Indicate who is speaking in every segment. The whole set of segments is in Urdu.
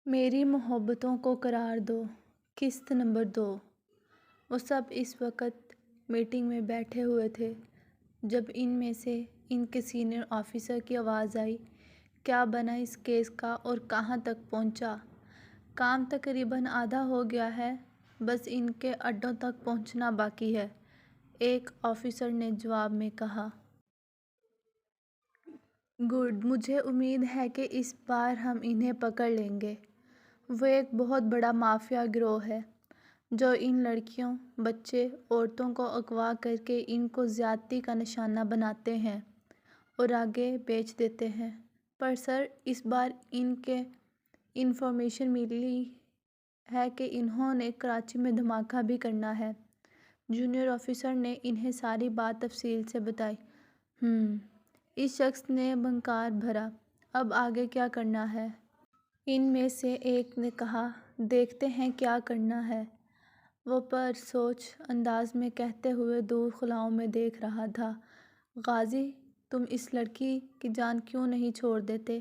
Speaker 1: میری محبتوں کو قرار دو، قسط نمبر 2۔ وہ سب اس وقت میٹنگ میں بیٹھے ہوئے تھے جب ان میں سے ان کے سینئر آفیسر کی آواز آئی، کیا بنا اس کیس کا اور کہاں تک پہنچا؟ کام تقریباً آدھا ہو گیا ہے، بس ان کے اڈوں تک پہنچنا باقی ہے، ایک آفیسر نے جواب میں کہا۔ گڈ، مجھے امید ہے کہ اس بار ہم انہیں پکڑ لیں گے۔ وہ ایک بہت بڑا مافیا گروہ ہے جو ان لڑکیوں، بچے، عورتوں کو اغوا کر کے ان کو زیادتی کا نشانہ بناتے ہیں اور آگے بیچ دیتے ہیں۔ پر سر، اس بار ان کے انفارمیشن ملی ہے کہ انہوں نے کراچی میں دھماکہ بھی کرنا ہے۔ جونیئر آفیسر نے انہیں ساری بات تفصیل سے بتائی۔ اس شخص نے بنکار بھرا۔ اب آگے کیا کرنا ہے؟ ان میں سے ایک نے کہا، دیکھتے ہیں کیا کرنا ہے۔ وہ پر سوچ انداز میں کہتے ہوئے دور خلاؤں میں دیکھ رہا تھا۔ غازی، تم اس لڑکی کی جان کیوں نہیں چھوڑ دیتے؟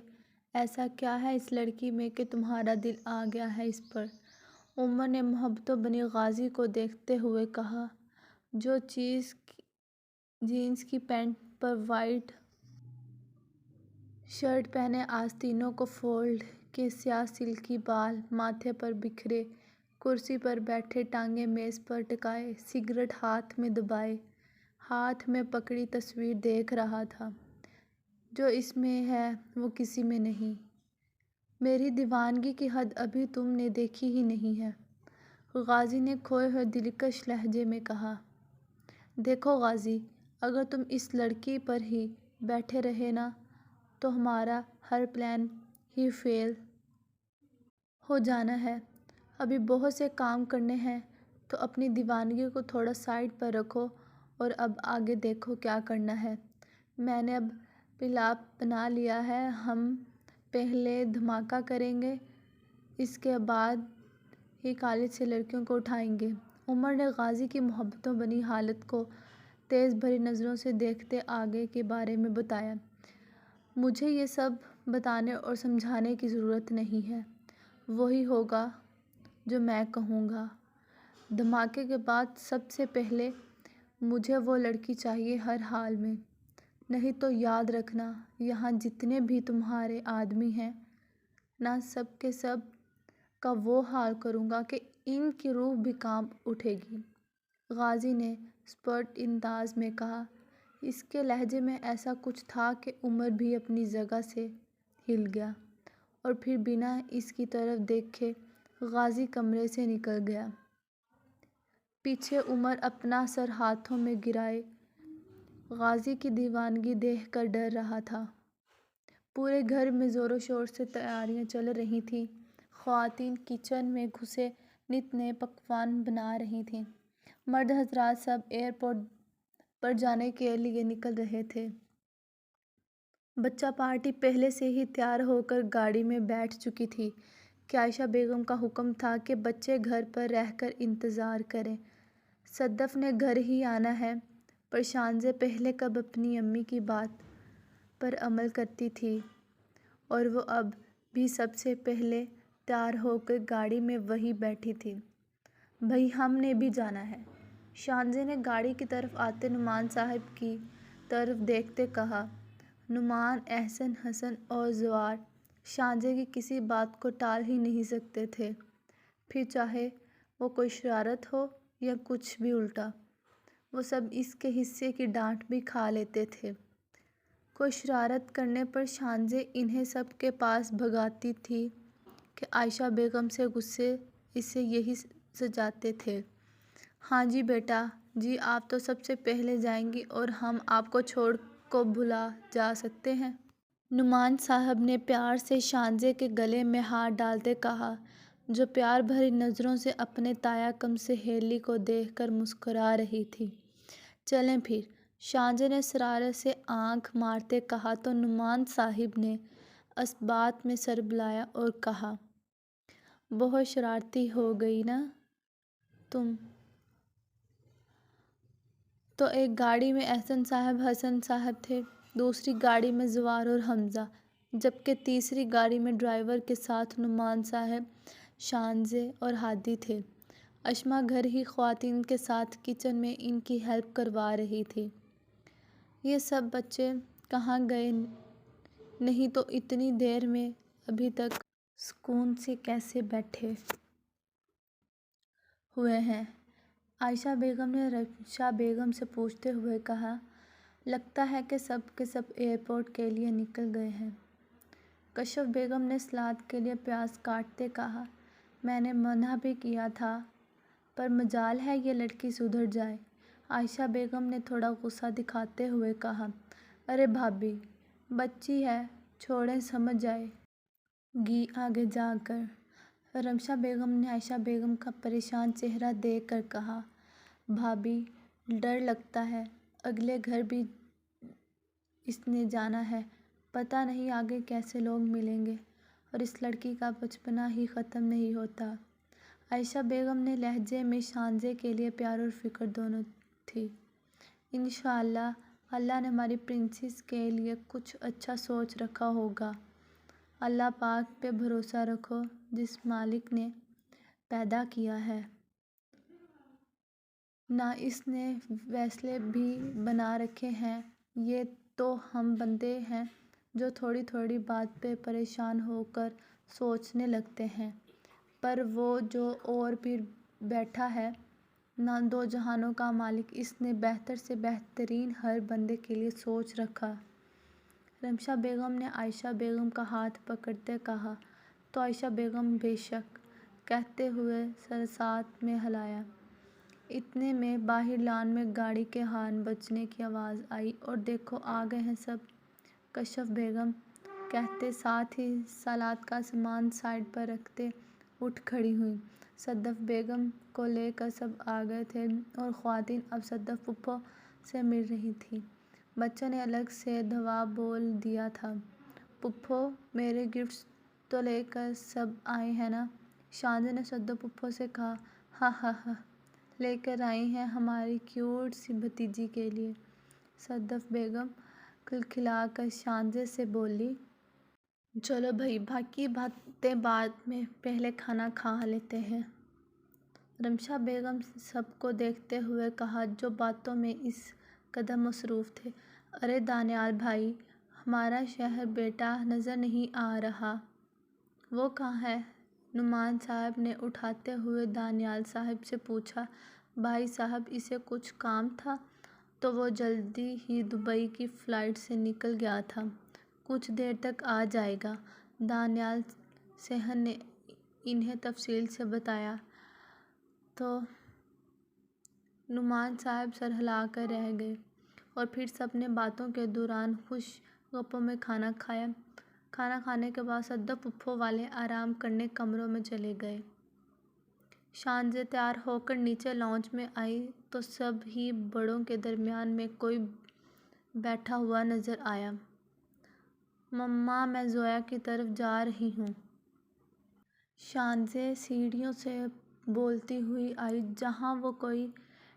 Speaker 1: ایسا کیا ہے اس لڑکی میں کہ تمہارا دل آ گیا ہے اس پر؟ عمر نے محبتوں بنی غازی کو دیکھتے ہوئے کہا، جو چیز جینس کی پینٹ پر وائٹ شرٹ پہنے، آستینوں کو فولڈ کے سیاہ سلکی بال ماتھے پر بکھرے، کرسی پر بیٹھے، ٹانگیں میز پر ٹکائے، سگریٹ ہاتھ میں دبائے، ہاتھ میں پکڑی تصویر دیکھ رہا تھا۔ جو اس میں ہے وہ کسی میں نہیں۔ میری دیوانگی کی حد ابھی تم نے دیکھی ہی نہیں ہے، غازی نے کھوئے ہوئے دلکش لہجے میں کہا۔ دیکھو غازی، اگر تم اس لڑکی پر ہی بیٹھے رہے نا تو ہمارا ہر پلان ہی فیل ہو جانا ہے۔ ابھی بہت سے کام کرنے ہیں، تو اپنی دیوانگی کو تھوڑا سائیڈ پر رکھو اور اب آگے دیکھو کیا کرنا ہے۔ میں نے اب پلان بنا لیا ہے، ہم پہلے دھماکہ کریں گے، اس کے بعد ہی کالج سے لڑکیوں کو اٹھائیں گے۔ عمر نے غازی کی محبتوں بنی حالت کو تیز بھری نظروں سے دیکھتے آگے کے بارے میں بتایا۔ مجھے یہ سب بتانے اور سمجھانے کی ضرورت نہیں ہے، وہی ہوگا جو میں کہوں گا۔ دھماکے کے بعد سب سے پہلے مجھے وہ لڑکی چاہیے ہر حال میں، نہیں تو یاد رکھنا یہاں جتنے بھی تمہارے آدمی ہیں نا، سب کے سب کا وہ حال کروں گا کہ ان کی روح بھی کانپ اٹھے گی، غازی نے سپشٹ انداز میں کہا۔ اس کے لہجے میں ایسا کچھ تھا کہ عمر بھی اپنی جگہ سے ہل گیا اور پھر بنا اس کی طرف دیکھے غازی کمرے سے نکل گیا۔ پیچھے عمر اپنا سر ہاتھوں میں گرائے غازی کی دیوانگی دیکھ کر ڈر رہا تھا۔ پورے گھر میں زور و شور سے تیاریاں چل رہی تھیں، خواتین کچن میں گھسے نت نئے پکوان بنا رہی تھیں، مرد حضرات سب ایئرپورٹ پر جانے کے لیے نکل رہے تھے۔ بچہ پارٹی پہلے سے ہی تیار ہو کر گاڑی میں بیٹھ چکی تھی کہ عائشہ بیگم کا حکم تھا کہ بچے گھر پر رہ کر انتظار کریں۔ صدف نے گھر ہی آنا ہے، پر شانزیں پہلے کب اپنی امی کی بات پر عمل کرتی تھی اور وہ اب بھی سب سے پہلے تیار ہو کر گاڑی میں وہیں بیٹھی تھی۔ بھئی ہم نے بھی جانا ہے، شانزے نے گاڑی کی طرف آتے نعمان صاحب کی طرف دیکھتے کہا۔ نعمان، احسن، حسن اور زوار شانزے کی کسی بات کو ٹال ہی نہیں سکتے تھے، پھر چاہے وہ کوئی شرارت ہو یا کچھ بھی الٹا، وہ سب اس کے حصے کی ڈانٹ بھی کھا لیتے تھے۔ کوئی شرارت کرنے پر شانزیں انہیں سب کے پاس بھگاتی تھی کہ عائشہ بیگم سے غصے اسے یہی سجاتے تھے۔ ہاں جی بیٹا جی، آپ تو سب سے پہلے جائیں گی اور ہم آپ کو چھوڑ کو بھلا جا سکتے ہیں؟ نعمان صاحب نے پیار سے شانزے کے گلے میں ہاتھ ڈالتے کہا، جو پیار بھری نظروں سے اپنے تایا کم سہیلی کو دیکھ کر مسکرا رہی تھی۔ چلیں پھر، شانزے نے شرارت سے آنکھ مارتے کہا تو نعمان صاحب نے اثبات میں سر ہلایا اور کہا، بہت شرارتی ہو گئی نا تم؟ تو ایک گاڑی میں احسن صاحب، حسن صاحب تھے، دوسری گاڑی میں زوار اور حمزہ، جبکہ تیسری گاڑی میں ڈرائیور کے ساتھ نعمان صاحب، شانزے اور ہادی تھے۔ اشما گھر ہی خواتین کے ساتھ کچن میں ان کی ہیلپ کروا رہی تھی۔ یہ سب بچے کہاں گئے؟ نہیں تو اتنی دیر میں ابھی تک سکون سے کیسے بیٹھے ہوئے ہیں؟ عائشہ بیگم نے رمشا بیگم سے پوچھتے ہوئے کہا۔ لگتا ہے کہ سب کے سب ایئرپورٹ کے لیے نکل گئے ہیں۔ کشف بیگم نے سلاد کے لیے پیاز کاٹتے کہا۔ میں نے منع بھی کیا تھا، پر مجال ہے یہ لڑکی سدھر جائے۔ عائشہ بیگم نے تھوڑا غصہ دکھاتے ہوئے کہا۔ ارے بھابھی، بچی ہے، چھوڑیں، سمجھ جائے گی آگے جا کر۔ رمشا بیگم نے عائشہ بیگم کا پریشان چہرہ دیکھ کر کہا۔ بھابھی، ڈر لگتا ہے، اگلے گھر بھی اس نے جانا ہے، پتہ نہیں آگے کیسے لوگ ملیں گے، اور اس لڑکی کا بچپنا ہی ختم نہیں ہوتا۔ عائشہ بیگم نے لہجے میں شانزے کے لیے پیار اور فکر دونوں تھی۔ انشاءاللہ اللہ نے ہماری پرنسس کے لیے کچھ اچھا سوچ رکھا ہوگا۔ اللہ پاک پہ بھروسہ رکھو، جس مالک نے پیدا کیا ہے، نہ اس نے وسیلے بھی بنا رکھے ہیں۔ یہ تو ہم بندے ہیں جو تھوڑی تھوڑی بات پہ پریشان ہو کر سوچنے لگتے ہیں، پر وہ جو اور پیر بیٹھا ہے، نہ دو جہانوں کا مالک، اس نے بہتر سے بہترین ہر بندے کے لیے سوچ رکھا۔ رمشا بیگم نے عائشہ بیگم کا ہاتھ پکڑتے کہا۔ تو عائشہ بیگم بے شک، کہتے ہوئے سر ساتھ میں ہلایا۔ اتنے میں باہر لان میں گاڑی کے ہارن بجنے کی آواز آئی اور دیکھو آ گئے ہیں سب۔ کشف بیگم کہتے ساتھ ہی سلاد کا سامان سائیڈ پر رکھتے اٹھ کھڑی ہوئیں۔ صدف بیگم کو لے کر سب آ گئے تھے اور خواتین اب صدف پھپھو سے مل رہی تھیں۔ بچوں نے الگ سے دعا بول دیا تھا۔ پھپھو، میرے گفٹس تو لے کر سب آئے ہیں نا؟ شانزے نے صدف پھپھو سے کہا۔ ہاں ہاں ہاں، لے کر آئی ہیں ہماری کیوٹ سی بھتیجی کے لیے۔ صدف بیگم کھلکھلا کر شانزے سے بولی۔ چلو بھائی، باقی باتیں بعد میں، پہلے کھانا کھا لیتے ہیں۔ رمشا بیگم سب کو دیکھتے ہوئے کہا جو باتوں میں اس قدر مصروف تھے۔ ارے دانیال بھائی، ہمارا شوہر بیٹا نظر نہیں آ رہا، وہ کہاں ہے؟ نعمان صاحب نے اٹھاتے ہوئے دانیال صاحب سے پوچھا۔ بھائی صاحب، اسے کچھ کام تھا تو وہ جلدی ہی دبئی کی فلائٹ سے نکل گیا تھا، کچھ دیر تک آ جائے گا۔ دانیال صاحب نے انہیں تفصیل سے بتایا تو نعمان صاحب سر ہلا کر رہ گئے، اور پھر سب نے باتوں کے دوران خوش گپوں میں کھانا کھایا۔ کھانا کھانے کے بعد صدف پھپھو والے آرام کرنے کمروں میں چلے گئے۔ شانزے تیار ہو کر نیچے لاؤنج میں آئی تو سب ہی بڑوں کے درمیان میں کوئی بیٹھا ہوا نظر آیا۔ مما، میں زویا کی طرف جا رہی ہوں۔ شانزے سیڑھیوں سے بولتی ہوئی آئی جہاں وہ کوئی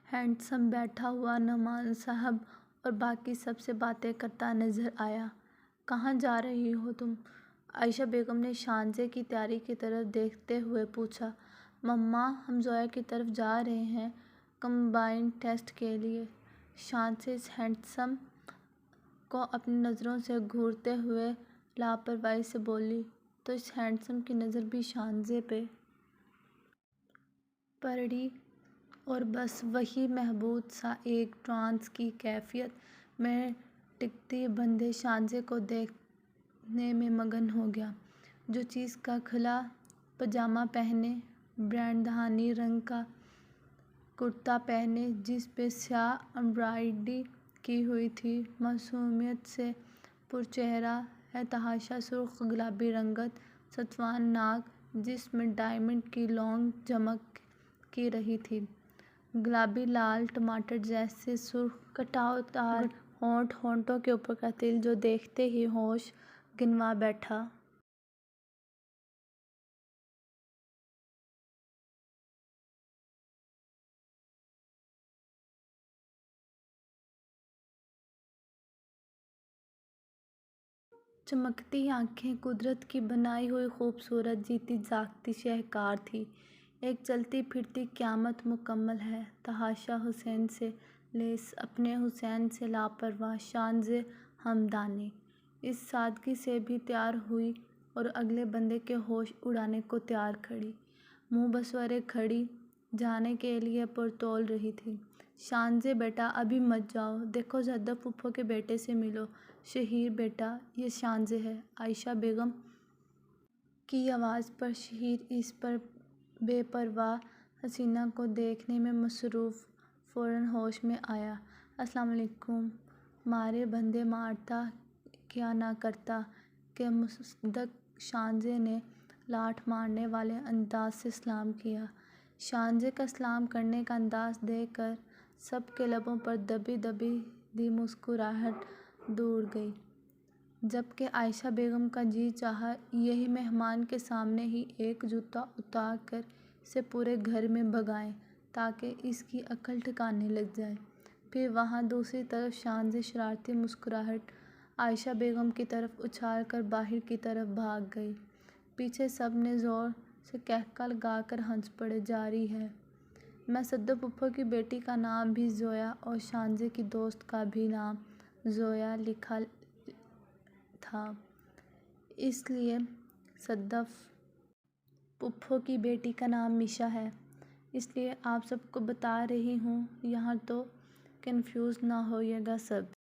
Speaker 1: ہینڈسم بیٹھا ہوا نعمان صاحب اور باقی سب سے باتیں کرتا نظر آیا۔ کہاں جا رہی ہو تم؟ عائشہ بیگم نے شانزے کی تیاری کی طرف دیکھتے ہوئے پوچھا۔ مما، ہم زویا کی طرف جا رہے ہیں کمبائنڈ ٹیسٹ کے لیے۔ شانزے اس ہینڈسم کو اپنی نظروں سے گھورتے ہوئے لاپرواہی سے بولی تو اس ہینڈسم کی نظر بھی شانزے پہ پڑی اور بس وہی محبوب سا ایک ٹرانس کی کیفیت میں ٹکتے بندے شانزے کو دیکھنے میں مگن ہو گیا۔ جو چیز کا کھلا پاجامہ پہنے، برنڈ دھانی رنگ کا کرتا پہنے، جس پہ سیاہ امبرائڈری کی ہوئی تھی، معصومیت سے پر چہرہ ہے تحاشا سرخ گلابی رنگت ستوان ناک، جس میں ڈائمنڈ کی لونگ چمک کی رہی تھی، گلابی لال ٹماٹر جیسے سرخ کٹاؤ دار ہونٹ، ہونٹوں کے اوپر کا تل جو دیکھتے ہی ہوش گنوا بیٹھا۔ چمکتی آنکھیں قدرت کی بنائی ہوئی خوبصورت جیتی جاگتی شہکار تھی۔ ایک چلتی پھرتی قیامت مکمل ہے۔ تحاشا حسین سے لیس اپنے حسین سے لاپرواہ شانز ہمدانی اس سادگی سے بھی تیار ہوئی اور اگلے بندے کے ہوش اڑانے کو تیار کھڑی، منہ بسورے کھڑی جانے کے لیے پرتول رہی تھی۔ شانزے بیٹا ابھی مت جاؤ، دیکھو زہدہ پھوپھو کے بیٹے سے ملو۔ شہیر بیٹا یہ شانزے ہے۔ عائشہ بیگم کی آواز پر شہیر اس پر بے پرواہ حسینہ کو دیکھنے میں مصروف فوراً ہوش میں آیا۔ السلام علیکم۔ مارے بندے مارتا کیا نہ کرتا کہ مصدق شانزے نے لاٹھ مارنے والے انداز سے سلام کیا۔ شانزے کا سلام کرنے کا انداز دیکھ کر سب کے لبوں پر دبی دی مسکراہٹ دور گئی، جبکہ عائشہ بیگم کا جی چاہا یہی مہمان کے سامنے ہی ایک جوتا اتار کر اسے پورے گھر میں بھگائیں تاکہ اس کی عقل ٹھکانے لگ جائے۔ پھر وہاں دوسری طرف شانزے شرارتی مسکراہٹ عائشہ بیگم کی طرف اچھال کر باہر کی طرف بھاگ گئی۔ پیچھے سب نے زور سے قہقہ لگا کر ہنس پڑے۔ جاری ہے میں سدو پھوپھو کی بیٹی کا نام بھی زویا اور شانزے کی دوست کا بھی نام زویا لکھا تھا، اس لیے سدو پھوپھو کی بیٹی کا نام میشا ہے۔ اس لیے آپ سب کو بتا رہی ہوں یہاں تو کنفیوز نہ ہوئیے گا سب۔